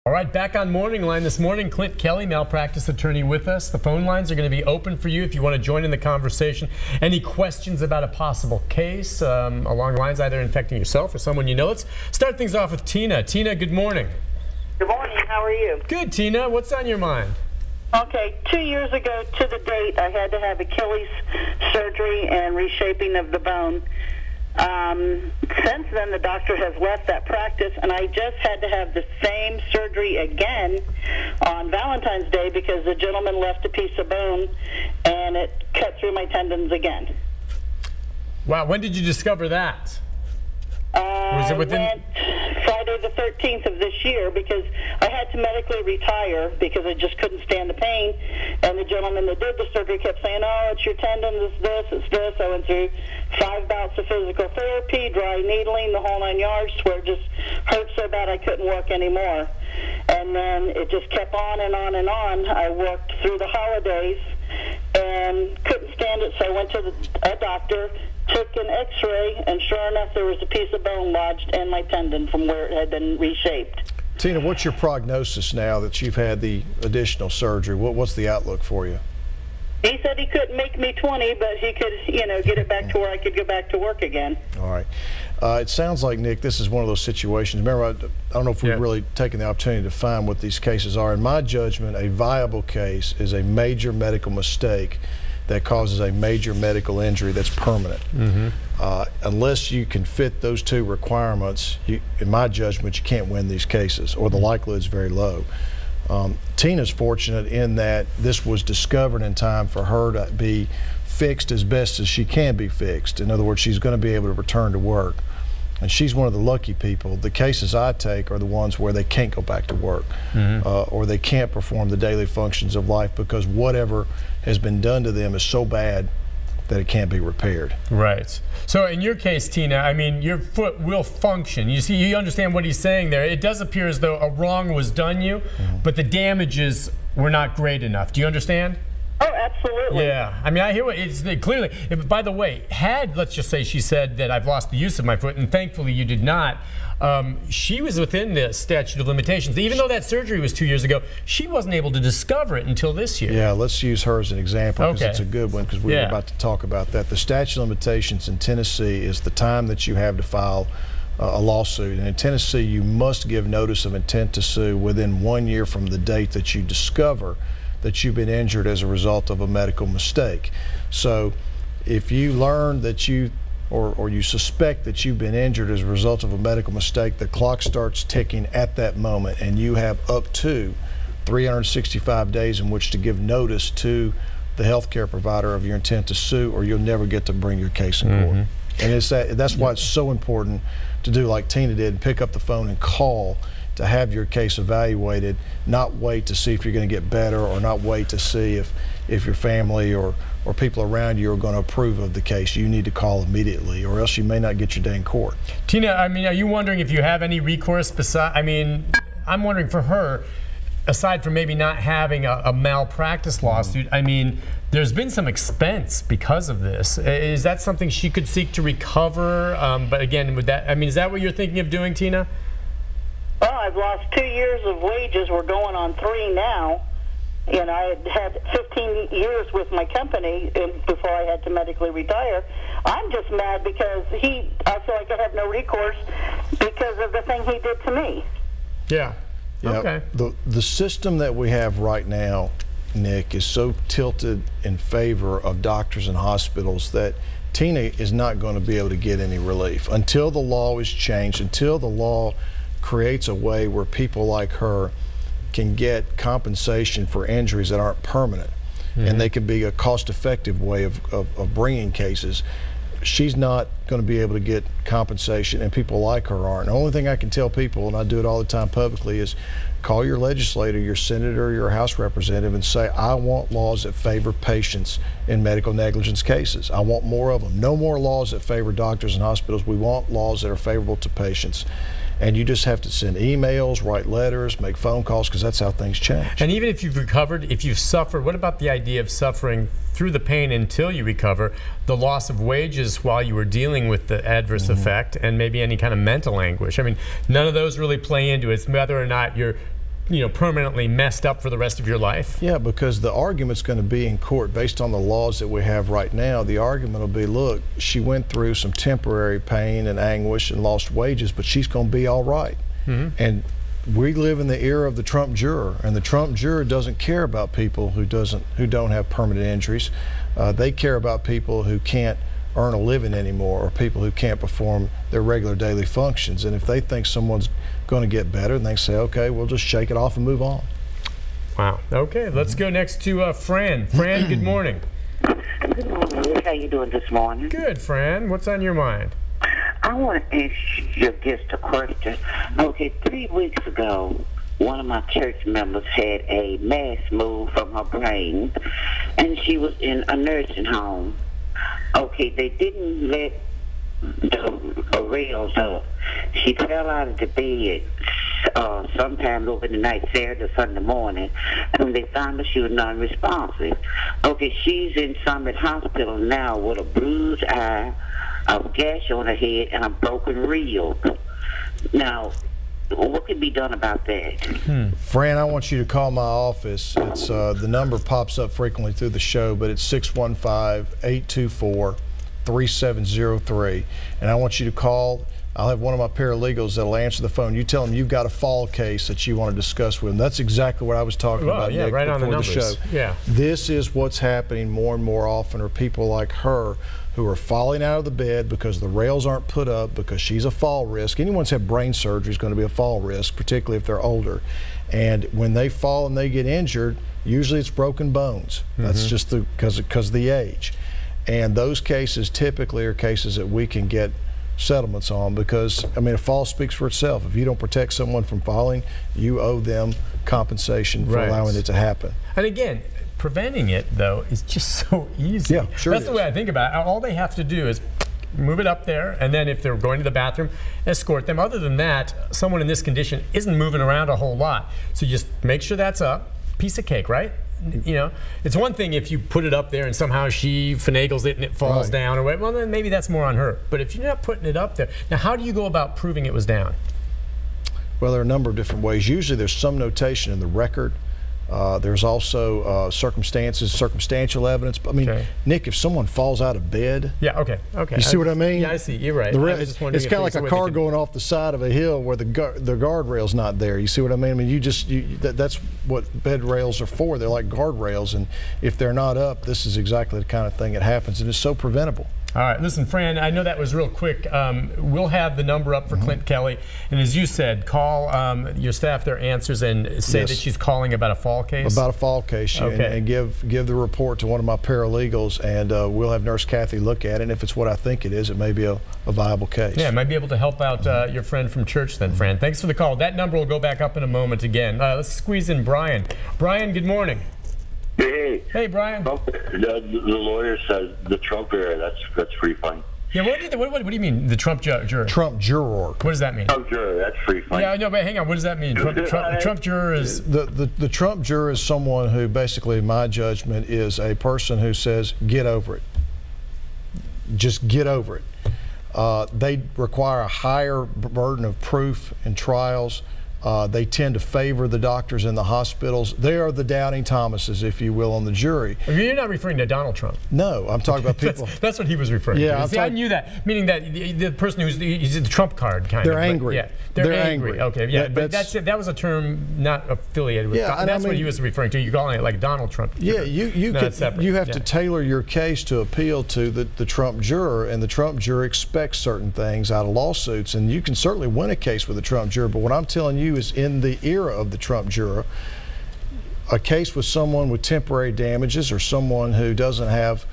All right, back on Morning Line this morning. Clint Kelly, malpractice attorney, with us. The phone lines are going to be open for you if you want to join in the conversation. Any questions about a possible case along the lines either infecting yourself or someone you know? Let's start things off with Tina. Tina, good morning. Good morning. How are you? Good, Tina. What's on your mind? Okay, 2 years ago to the date, I had to have Achilles surgery and reshaping of the bone. Since then, the doctor has left that practice, and I just had to have the same surgery again on Valentine's Day because the gentleman left a piece of bone, and it cut through my tendons again. Wow, when did you discover that? Was it within... I went Friday the 13th of this year because I had to medically retire because I just couldn't stand the pain, and the gentleman that did the surgery kept saying, oh, it's your tendon, it's this. I went through 5 bouts of physical therapy, dry needling, the whole 9 yards, where it just hurt so bad I couldn't work anymore. And then it just kept on and on and on. I worked through the holidays and couldn't stand it, so I went to a doctor, took an x-ray, and sure enough, there was a piece of bone lodged in my tendon from where it had been reshaped. Tina, what's your prognosis now that you've had the additional surgery? What's the outlook for you? He said he couldn't make me 20, but he could, get it back to where I could go back to work again. All right. It sounds like, Nick, this is one of those situations. Remember, I don't know if we've really taken the opportunity to find what these cases are. In my judgment, a viable case is a major medical mistake that causes a major medical injury that's permanent. Unless you can fit those two requirements, in my judgment, you can't win these cases, or the likelihood is very low. Tina's fortunate in that this was discovered in time for her to be fixed as best as she can be fixed. In other words, she's going to be able to return to work. And she's one of the lucky people. The cases I take are the ones where they can't go back to work, or they can't perform the daily functions of life because whatever has been done to them is so bad that it can't be repaired. Right. So in your case, Tina, I mean, your foot will function. You see, you understand what he's saying there. It does appear as though a wrong was done you, but the damages were not great enough. Do you understand? Oh, absolutely. Yeah, I mean, I hear what it's clearly. By the way, let's just say she said that I've lost the use of my foot, and thankfully you did not. She was within the statute of limitations. Even though that surgery was 2 years ago, she wasn't able to discover it until this year. Yeah, let's use her as an example because it's a good one because we were about to talk about that. The statute of limitations in Tennessee is the time that you have to file a lawsuit. And in Tennessee, you must give notice of intent to sue within 1 year from the date that you discover that you've been injured as a result of a medical mistake. So if you learn that or you suspect that you've been injured as a result of a medical mistake, the clock starts ticking at that moment, and you have up to 365 days in which to give notice to the healthcare provider of your intent to sue, or you'll never get to bring your case in court. And that's why it's so important to do like Tina did, and pick up the phone and call to have your case evaluated, not wait to see if you're going to get better, or not wait to see if your family or people around you are going to approve of the case. You need to call immediately, or else you may not get your day in court. Tina, I mean, are you wondering if you have any recourse beside, I mean, I'm wondering for her, aside from maybe not having a malpractice lawsuit, I mean, there's been some expense because of this. Is that something she could seek to recover? But again, is that what you're thinking of doing, Tina? Well, I've lost 2 years of wages. We're going on 3 now. I had 15 years with my company before I had to medically retire. I'm just mad because I feel like I have no recourse because of the thing he did to me. Yeah. Okay. The system that we have right now, Nick, is so tilted in favor of doctors and hospitals that Tina is not going to be able to get any relief until the law is changed, until the law creates a way where people like her can get compensation for injuries that aren't permanent, and they can be a cost-effective way of bringing cases. She's not going to be able to get compensation, and people like her aren't. The only thing I can tell people, and I do it all the time publicly, is call your legislator, your senator, your House representative, and say, I want laws that favor patients in medical negligence cases. I want more of them. No more laws that favor doctors and hospitals. We want laws that are favorable to patients. And you just have to send emails, write letters, make phone calls, because that's how things change. And even if you've recovered, if you've suffered, what about the idea of suffering through the pain until you recover, the loss of wages while you were dealing with the adverse effect, and maybe any kind of mental anguish? I mean, none of those really play into it. It's whether or not you're permanently messed up for the rest of your life. Yeah, because the argument's going to be in court based on the laws that we have right now. The argument will be, look, she went through some temporary pain and anguish and lost wages, but she's going to be all right. And we live in the era of the Trump juror, and the Trump juror doesn't care about people who don't have permanent injuries. They care about people who can't earn a living anymore, or people who can't perform their regular daily functions. And if they think someone's going to get better, then they say, okay, we'll just shake it off and move on. Wow. Okay, let's go next to Fran. Fran, good morning. Good morning. How you doing this morning? Good, Fran. What's on your mind? I want to ask your guest a question. Okay, 3 weeks ago, one of my church members had a mass moved from her brain, and she was in a nursing home. Okay, they didn't let the rails up. She fell out of the bed sometime over the night, Saturday or Sunday morning, and they found that she was non-responsive. Okay, she's in Summit Hospital now with a bruised eye, a gash on her head, and a broken rib. Now, what can be done about that? Fran, I want you to call my office. It's the number pops up frequently through the show, but it's 615-824-3703. And I want you to call. I'll have one of my paralegals that'll answer the phone. You tell them you've got a fall case that you want to discuss with them. That's exactly what I was talking about, yeah, Nick, right on before the show. Yeah. This is what's happening more and more often, are people like her who are falling out of the bed because the rails aren't put up, because she's a fall risk. Anyone who's had brain surgery is going to be a fall risk, particularly if they're older. And when they fall and they get injured, usually it's broken bones. That's just because of the age. And those cases typically are cases that we can get settlements on, because, I mean, a fall speaks for itself. If you don't protect someone from falling, you owe them compensation for allowing it to happen. And again, preventing it, though, is just so easy. Yeah, sure. That's the way I think about it. All they have to do is move it up there, and then if they're going to the bathroom, escort them. Other than that, someone in this condition isn't moving around a whole lot. So just make sure that's up. Piece of cake, right? It's one thing if you put it up there and somehow she finagles it and it falls down or whatever. Well, then maybe that's more on her. But if you're not putting it up there, now how do you go about proving it was down? Well, there are a number of different ways. Usually there's some notation in the record. There's also circumstantial evidence. I mean, Nick, if someone falls out of bed, you see what I mean? Yeah, I see. You're right. It's kind of like a car going off the side of a hill where the guardrail's not there. You see what I mean? I mean, that's what bed rails are for. They're like guardrails, and if they're not up, this is exactly the kind of thing that happens, and it's so preventable. All right, listen, Fran, I know that was real quick. We'll have the number up for Clint Kelly. And as you said, call your staff their answers and say that she's calling about a fall case. About a fall case, and give the report to one of my paralegals, and we'll have Nurse Kathy look at it. And if it's what I think it is, it may be a viable case. Yeah, it might be able to help out your friend from church then, Fran. Thanks for the call. That number will go back up in a moment again. Let's squeeze in Brian. Brian, good morning. Hey, Brian. The lawyer says the Trump juror. That's pretty fine. Yeah, what do you mean, the Trump juror? Trump juror. What does that mean? Trump juror. That's pretty fine. Yeah, I know, but hang on. What does that mean? Trump juror is the Trump juror is someone who, basically, in my judgment, is a person who says, "Get over it. Just get over it." They require a higher burden of proof in trials. They tend to favor the doctors in the hospitals. They are the doubting Thomases, if you will, on the jury. You're not referring to Donald Trump. No, I'm talking about people. That's what he was referring to. See, I knew that, meaning that the person who's the Trump card kind of. They're angry. Yeah, they're angry. Okay, yeah, but that was a term not affiliated with. Yeah, that's what he was referring to. You're calling it like Donald Trump. Yeah, you have to tailor your case to appeal to the Trump juror, and the Trump juror expects certain things out of lawsuits, and you can certainly win a case with a Trump juror. But what I'm telling you is, in the era of the Trump juror, a case with someone with temporary damages or someone who doesn't have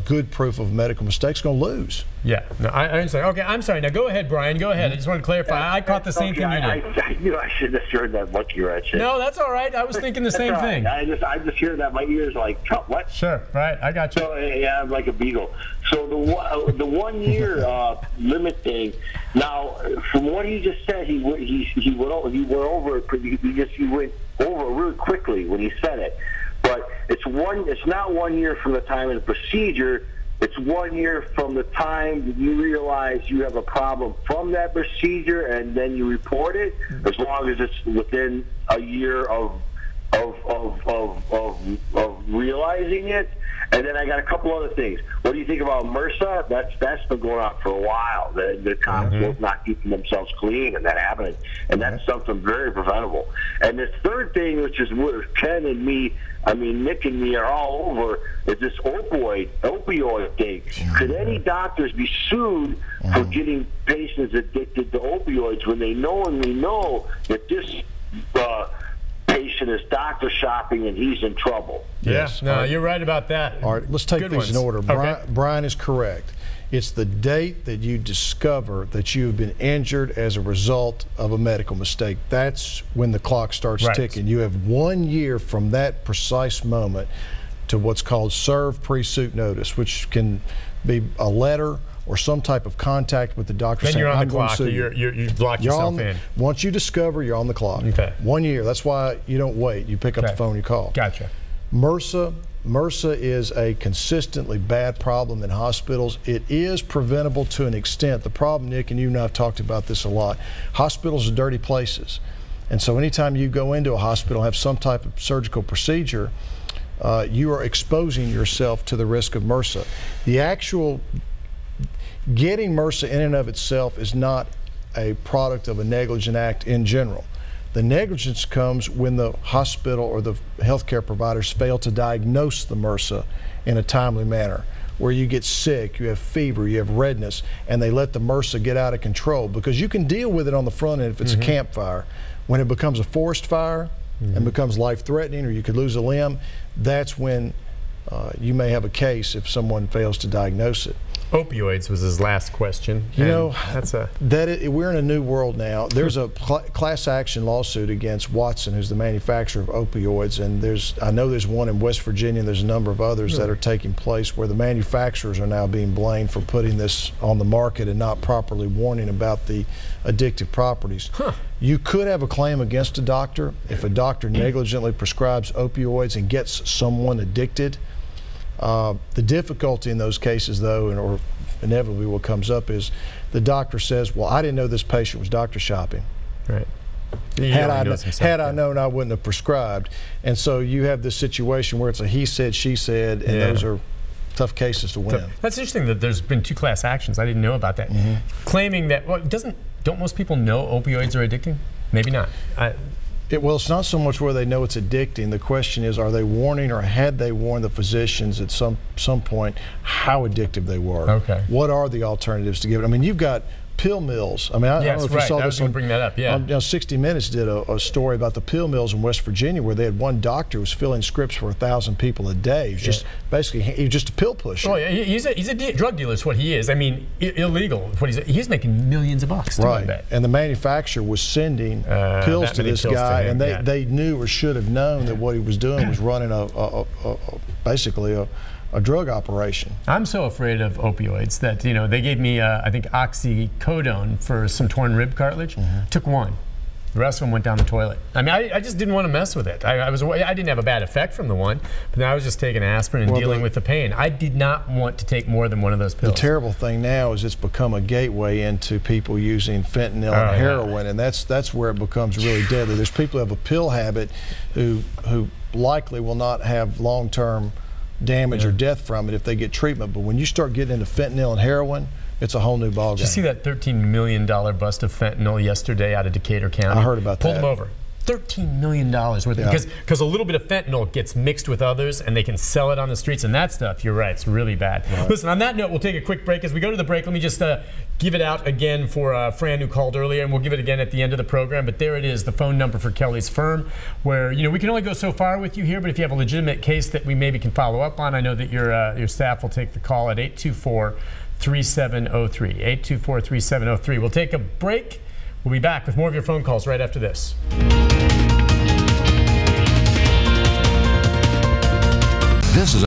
good proof of medical mistakes going to lose. Yeah, no, I understand. Okay, I'm sorry. Now go ahead, Brian. Go ahead. I just want to clarify. I caught the same thing you did. I knew I shouldn't have heard that monkey rat shit. No, that's all right. I was thinking the same thing. I just hear that. My ears like, Trump, what? Sure, right. I got you. So, yeah, I'm like a beagle. So the 1 year limit thing. Now, from what he just said, he went over it. He went over really quickly when he said it. But it's not 1 year from the time of the procedure, it's 1 year from the time that you realize you have a problem from that procedure, and then you report it, as long as it's within a year of realizing it. And then I got a couple other things. What do you think about MRSA? That's been going on for a while. The constables not keeping themselves clean and that happening. And that's something very preventable. And the third thing, which is where Ken and me, I mean, Nick and me are all over, is this opioid thing. Could any doctors be sued for getting patients addicted to opioids when they knowingly know that this patient is doctor shopping and he's in trouble? Yes. No, you're right about that. All right, let's take these in order. Okay. Brian is correct. It's the date that you discover that you have been injured as a result of a medical mistake. That's when the clock starts ticking. You have 1 year from that precise moment to what's called serve pre-suit notice, which can be a letter or some type of contact with the doctor. Then saying, you're on I'm the clock. You've locked yourself in. Once you discover, you're on the clock. Okay. 1 year. That's why you don't wait. You pick up the phone, you call. Gotcha. MRSA is a consistently bad problem in hospitals. It is preventable to an extent. The problem, Nick, and you and I have talked about this a lot, hospitals are dirty places. And so anytime you go into a hospital, have some type of surgical procedure, you are exposing yourself to the risk of MRSA. The actual getting MRSA in and of itself is not a product of a negligent act in general. The negligence comes when the hospital or the healthcare providers fail to diagnose the MRSA in a timely manner, where you get sick, you have fever, you have redness, and they let the MRSA get out of control, because you can deal with it on the front end if it's a campfire. When it becomes a forest fire and becomes life-threatening, or you could lose a limb, that's when you may have a case if someone fails to diagnose it. Opioids was his last question. You know, we're in a new world now. There's a class action lawsuit against Watson, who's the manufacturer of opioids, and I know there's one in West Virginia, and there's a number of others that are taking place where the manufacturers are now being blamed for putting this on the market and not properly warning about the addictive properties. You could have a claim against a doctor if a doctor negligently prescribes opioids and gets someone addicted. The difficulty in those cases, though, or inevitably what comes up, is the doctor says, well, I didn't know this patient was doctor shopping. Right. Had I known, I wouldn't have prescribed. And so you have this situation where it's a he said, she said, and those are tough cases to win. That's interesting that there's been 2 class actions. I didn't know about that. Claiming that, well, don't most people know opioids are addicting? Maybe not. Well, it's not so much where they know it's addicting. The question is, are they warning, or had they warned the physicians at some point how addictive they were? Okay. What are the alternatives to give it? I mean, you've got pill mills. I mean, I don't know if you saw this. Bring that up. 60 Minutes did a story about the pill mills in West Virginia, where they had one doctor who was filling scripts for 1,000 people a day. He was just basically, he was just a pill pusher. Oh yeah, he's a drug dealer. Is what he is. I mean, illegal. He's making millions of bucks. Right. And the manufacturer was sending pills to this guy, and they knew or should have known that what he was doing was running basically a drug operation. I'm so afraid of opioids that they gave me I think oxycodone for some torn rib cartilage. Took one. The rest of them went down the toilet. I mean, I just didn't want to mess with it. I didn't have a bad effect from the one, but then I was just taking aspirin and dealing with the pain. I did not want to take more than one of those pills. The terrible thing now is it's become a gateway into people using fentanyl and heroin, and that's where it becomes really deadly. There's people who have a pill habit who likely will not have long-term damage or death from it if they get treatment, but when you start getting into fentanyl and heroin, it's a whole new ballgame. Did you see that $13 million bust of fentanyl yesterday out of Decatur County? I heard about that. Pulled them over. $13 million worth of because a little bit of fentanyl gets mixed with others and they can sell it on the streets, and that stuff, you're right, it's really bad. Listen, on that note, we'll take a quick break. As we go to the break, let me just give it out again for Fran, who called earlier, and we'll give it again at the end of the program. But there it is, the phone number for Kelly's firm, where we can only go so far with you here, but if you have a legitimate case that we maybe can follow up on, I know that your staff will take the call at 824-3703. 824-3703. We'll take a break. We'll be back with more of your phone calls right after this. This is